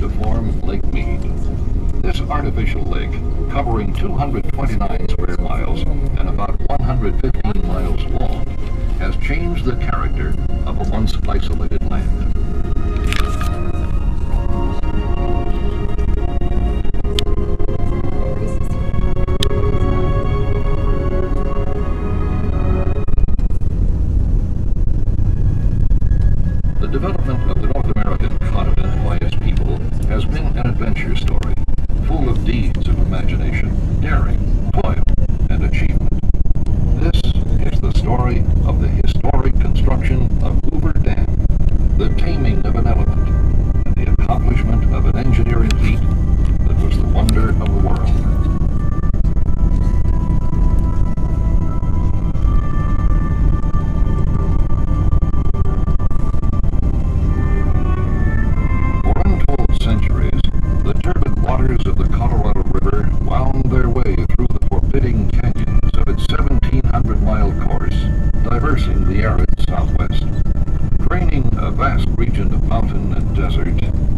to form Lake Mead. This artificial lake, covering 229 square miles and about 115 miles long, has changed the character of a once isolated land. The development of the North American continent by its people has been an adventure story, full of deeds of imagination, daring, toil, and achievement. This is the story of the historic construction of Hoover Dam, the taming of an elephant, and the accomplishment of an engineering feat that was the wonder of the world. Of the Colorado River wound their way through the forbidding canyons of its 1,700-mile course, traversing the arid southwest, draining a vast region of mountain and desert,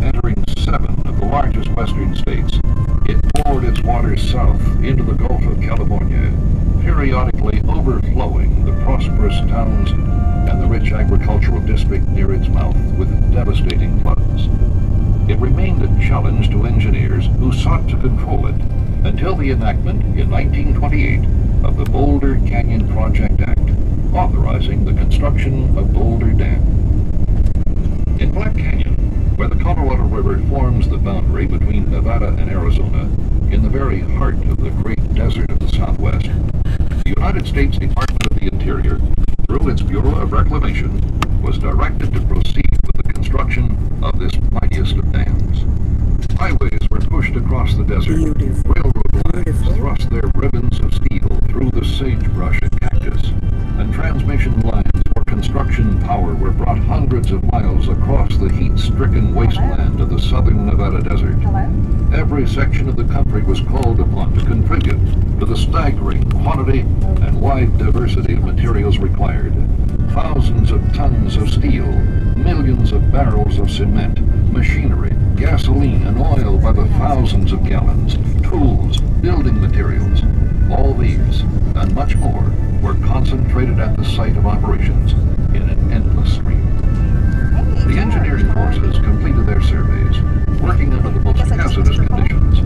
entering 7 of the largest western states. It poured its waters south into the Gulf of California, periodically overflowing the prosperous towns and the rich agricultural district near its mouth with devastating floods. It remained a challenge to engineers who sought to control it until the enactment in 1928 of the Boulder Canyon Project Act, authorizing the construction of Boulder Dam. In Black Canyon, where the Colorado River forms the boundary between Nevada and Arizona, in the very heart of the great desert of the Southwest, the United States Department of the Interior, through its Bureau of Reclamation, was directed to proceed with the construction of this mightiest of dams. Highways were pushed across the desert. Railroad lines thrust their ribbons of steel through the sagebrush and cactus, and transmission lines for construction power were brought hundreds of miles across the heat-stricken wasteland of the southern Nevada desert. Every section of the country was called upon to contribute to the staggering quantity and wide diversity of materials required. Thousands of tons of steel, millions of barrels of cement, machinery, gasoline, and oil by the thousands of gallons, tools, building materials. All these, and much more, were concentrated at the site of operations in an endless stream. The engineering forces completed their surveys, working under the most hazardous conditions.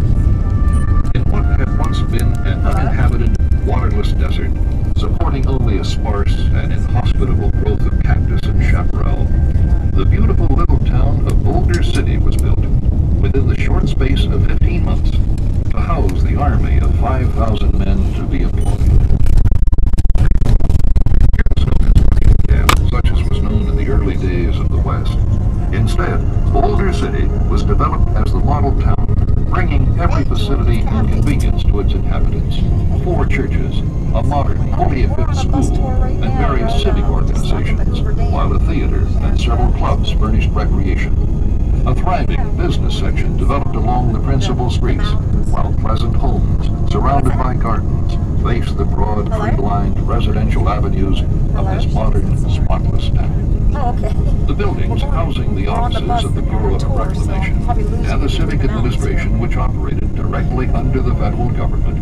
In what had once been an uninhabited, waterless desert, supporting only a sparse and inhospitable growth of cactus and chaparral, the beautiful little town of Boulder City was built within the short space of 15 months to house the army of 5,000 men to be employed. Here was no construction camp such as was known in the early days of the West. Instead, Boulder City was developed as the model town, bringing every facility and convenience to its inhabitants. 4 churches, a modern, fully equipped school, and various civic organizations, while a theater and several clubs furnished recreation. A thriving business section developed along the principal streets, while pleasant homes, surrounded by gardens, faced the broad, tree-lined residential avenues of this modern, spotless town. The buildings housing the offices of the Bureau of Reclamation and the civic administration, which operated directly under the federal government,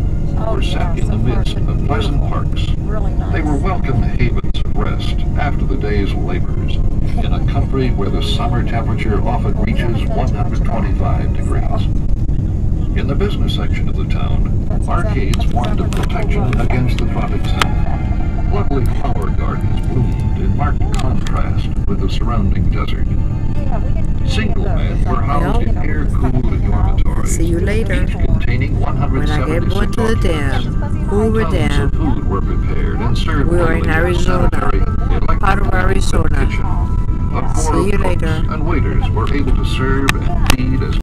were set in the midst of pleasant parks. They were welcome havens of rest after the day's labors, in a country where the summer temperature often reaches 125 degrees. In the business section of the town, arcades formed a protection against the tropic sun. Lovely flower gardens bloomed in marked contrast with the surrounding desert. Single men were housed in air-cooled dormitories, See you later. each containing When I get 176 going to the dam, Hoover Tons of Dam, food were prepared and served we were in daily Arizona, sanitary, part of electrical, Arizona. kitchen. A corps See of you cooks later. and waiters were able to serve and feed as